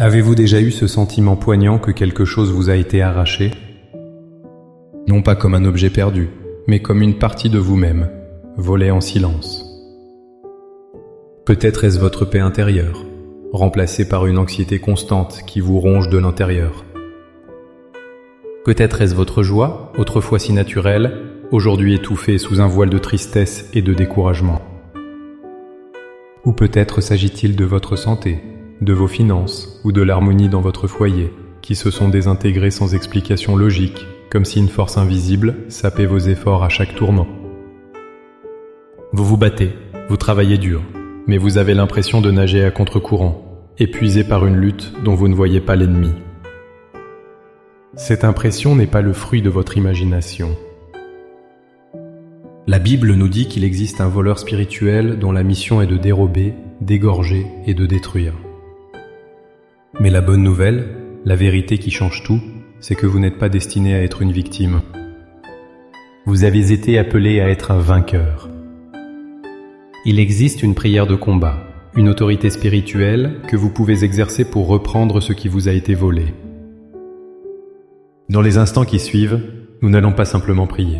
Avez-vous déjà eu ce sentiment poignant que quelque chose vous a été arraché? Non pas comme un objet perdu, mais comme une partie de vous-même, volée en silence. Peut-être est-ce votre paix intérieure, remplacée par une anxiété constante qui vous ronge de l'intérieur. Peut-être est-ce votre joie, autrefois si naturelle, aujourd'hui étouffée sous un voile de tristesse et de découragement. Ou peut-être s'agit-il de votre santé, de vos finances ou de l'harmonie dans votre foyer, qui se sont désintégrées sans explication logique, comme si une force invisible sapait vos efforts à chaque tournant. Vous vous battez, vous travaillez dur, mais vous avez l'impression de nager à contre-courant, épuisé par une lutte dont vous ne voyez pas l'ennemi. Cette impression n'est pas le fruit de votre imagination. La Bible nous dit qu'il existe un voleur spirituel dont la mission est de dérober, d'égorger et de détruire. Mais la bonne nouvelle, la vérité qui change tout, c'est que vous n'êtes pas destiné à être une victime. Vous avez été appelé à être un vainqueur. Il existe une prière de combat, une autorité spirituelle que vous pouvez exercer pour reprendre ce qui vous a été volé. Dans les instants qui suivent, nous n'allons pas simplement prier.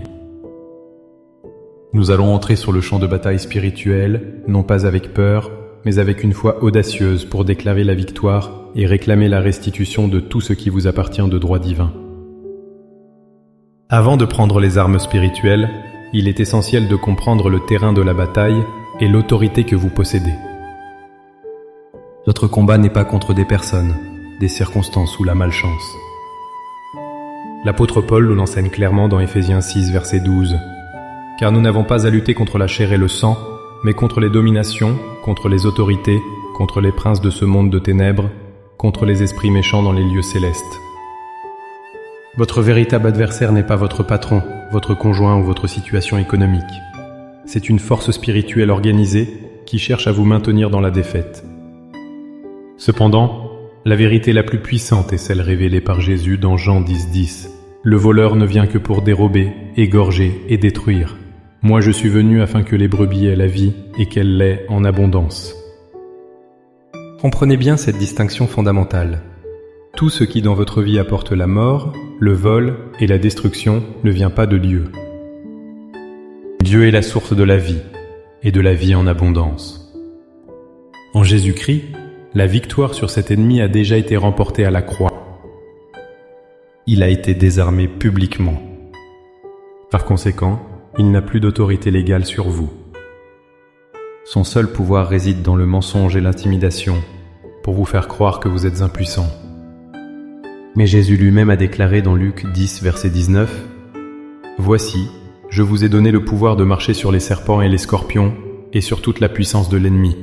Nous allons entrer sur le champ de bataille spirituel, non pas avec peur, mais avec une foi audacieuse pour déclarer la victoire et réclamer la restitution de tout ce qui vous appartient de droit divin. Avant de prendre les armes spirituelles, il est essentiel de comprendre le terrain de la bataille et l'autorité que vous possédez. Notre combat n'est pas contre des personnes, des circonstances ou la malchance. L'apôtre Paul nous l'enseigne clairement dans Éphésiens 6, verset 12. « Car nous n'avons pas à lutter contre la chair et le sang, mais contre les dominations, contre les autorités, contre les princes de ce monde de ténèbres, contre les esprits méchants dans les lieux célestes. » Votre véritable adversaire n'est pas votre patron, votre conjoint ou votre situation économique. C'est une force spirituelle organisée qui cherche à vous maintenir dans la défaite. Cependant, la vérité la plus puissante est celle révélée par Jésus dans Jean 10, 10. Le voleur ne vient que pour dérober, égorger et détruire. Moi je suis venu afin que les brebis aient la vie et qu'elle l'ait en abondance. Comprenez bien cette distinction fondamentale. Tout ce qui dans votre vie apporte la mort, le vol et la destruction ne vient pas de Dieu. Dieu est la source de la vie, et de la vie en abondance. En Jésus-Christ, la victoire sur cet ennemi a déjà été remportée à la croix. Il a été désarmé publiquement. Par conséquent, il n'a plus d'autorité légale sur vous. Son seul pouvoir réside dans le mensonge et l'intimidation, pour vous faire croire que vous êtes impuissant. Mais Jésus lui-même a déclaré dans Luc 10, verset 19, « Voici, je vous ai donné le pouvoir de marcher sur les serpents et les scorpions, et sur toute la puissance de l'ennemi. »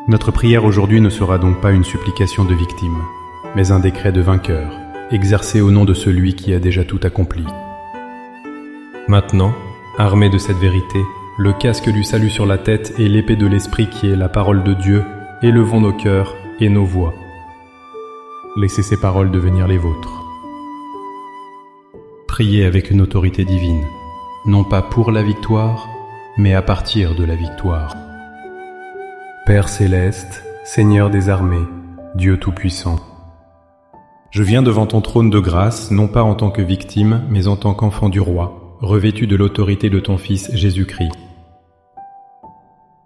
Notre prière aujourd'hui ne sera donc pas une supplication de victime, mais un décret de vainqueur, exercé au nom de celui qui a déjà tout accompli. Maintenant, armés de cette vérité, le casque du salut sur la tête et l'épée de l'Esprit qui est la parole de Dieu, élevons nos cœurs et nos voix. Laissez ces paroles devenir les vôtres. Priez avec une autorité divine, non pas pour la victoire, mais à partir de la victoire. Père céleste, Seigneur des armées, Dieu tout-puissant, je viens devant ton trône de grâce, non pas en tant que victime, mais en tant qu'enfant du roi, revêtu de l'autorité de ton Fils Jésus-Christ.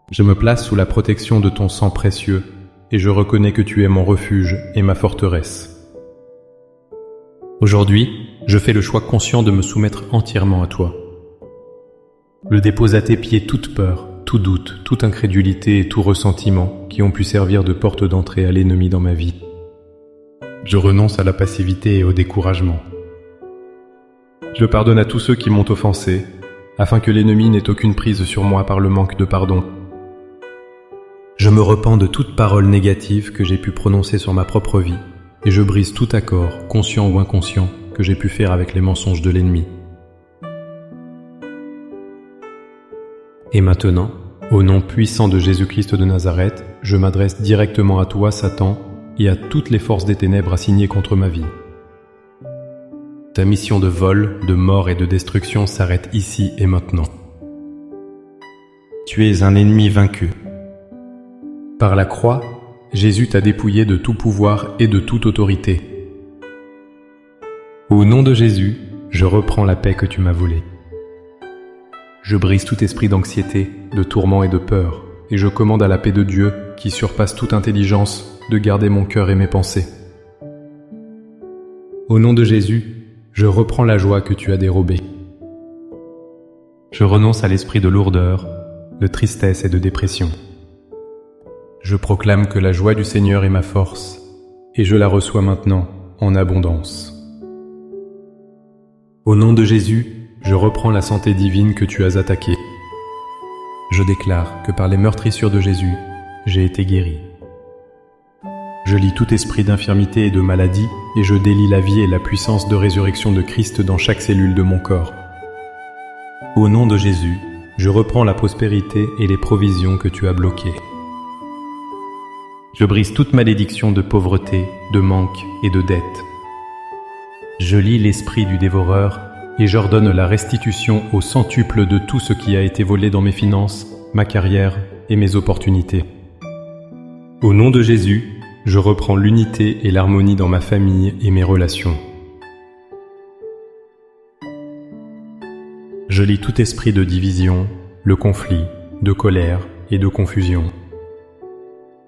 Je me place sous la protection de ton sang précieux, et je reconnais que tu es mon refuge et ma forteresse. Aujourd'hui, je fais le choix conscient de me soumettre entièrement à toi. Je dépose à tes pieds toute peur, tout doute, toute incrédulité et tout ressentiment qui ont pu servir de porte d'entrée à l'ennemi dans ma vie. Je renonce à la passivité et au découragement. Je pardonne à tous ceux qui m'ont offensé, afin que l'ennemi n'ait aucune prise sur moi par le manque de pardon. Je me repens de toute parole négative que j'ai pu prononcer sur ma propre vie, et je brise tout accord, conscient ou inconscient, que j'ai pu faire avec les mensonges de l'ennemi. Et maintenant, au nom puissant de Jésus-Christ de Nazareth, je m'adresse directement à toi, Satan, et à toutes les forces des ténèbres assignées contre ma vie. Ta mission de vol, de mort et de destruction s'arrête ici et maintenant. Tu es un ennemi vaincu. Par la croix, Jésus t'a dépouillé de tout pouvoir et de toute autorité. Au nom de Jésus, je reprends la paix que tu m'as volée. Je brise tout esprit d'anxiété, de tourment et de peur, et je commande à la paix de Dieu, qui surpasse toute intelligence, de garder mon cœur et mes pensées. Au nom de Jésus, je reprends la joie que tu as dérobée. Je renonce à l'esprit de lourdeur, de tristesse et de dépression. Je proclame que la joie du Seigneur est ma force, et je la reçois maintenant en abondance. Au nom de Jésus, je reprends la santé divine que tu as attaquée. Je déclare que par les meurtrissures de Jésus, j'ai été guéri. Je lis tout esprit d'infirmité et de maladie, et je délie la vie et la puissance de résurrection de Christ dans chaque cellule de mon corps. Au nom de Jésus, je reprends la prospérité et les provisions que tu as bloquées. Je brise toute malédiction de pauvreté, de manque et de dette. Je lis l'esprit du dévoreur et j'ordonne la restitution au centuple de tout ce qui a été volé dans mes finances, ma carrière et mes opportunités. Au nom de Jésus, je reprends l'unité et l'harmonie dans ma famille et mes relations. Je lis tout esprit de division, le conflit, de colère et de confusion.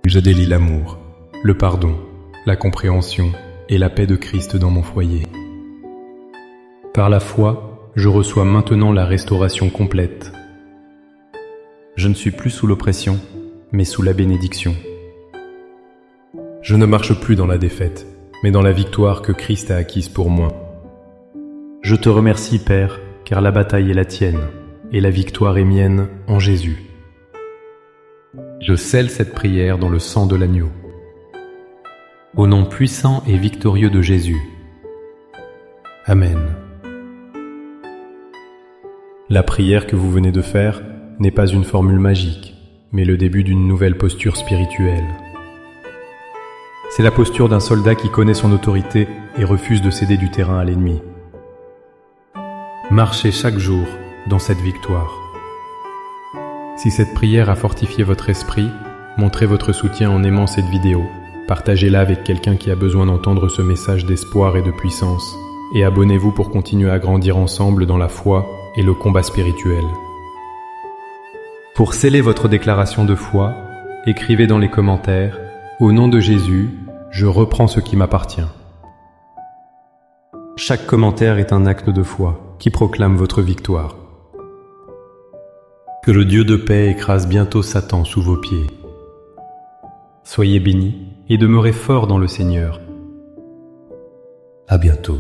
Je délie l'amour, le pardon, la compréhension et la paix de Christ dans mon foyer. Par la foi, je reçois maintenant la restauration complète. Je ne suis plus sous l'oppression, mais sous la bénédiction. Je ne marche plus dans la défaite, mais dans la victoire que Christ a acquise pour moi. Je te remercie, Père, car la bataille est la tienne, et la victoire est mienne en Jésus. Je scelle cette prière dans le sang de l'agneau. Au nom puissant et victorieux de Jésus. Amen. La prière que vous venez de faire n'est pas une formule magique, mais le début d'une nouvelle posture spirituelle. C'est la posture d'un soldat qui connaît son autorité et refuse de céder du terrain à l'ennemi. Marchez chaque jour dans cette victoire. Si cette prière a fortifié votre esprit, montrez votre soutien en aimant cette vidéo, partagez-la avec quelqu'un qui a besoin d'entendre ce message d'espoir et de puissance, et abonnez-vous pour continuer à grandir ensemble dans la foi et le combat spirituel. Pour sceller votre déclaration de foi, écrivez dans les commentaires « Au nom de Jésus, je reprends ce qui m'appartient ». Chaque commentaire est un acte de foi qui proclame votre victoire. Que le Dieu de paix écrase bientôt Satan sous vos pieds. Soyez bénis et demeurez forts dans le Seigneur. À bientôt.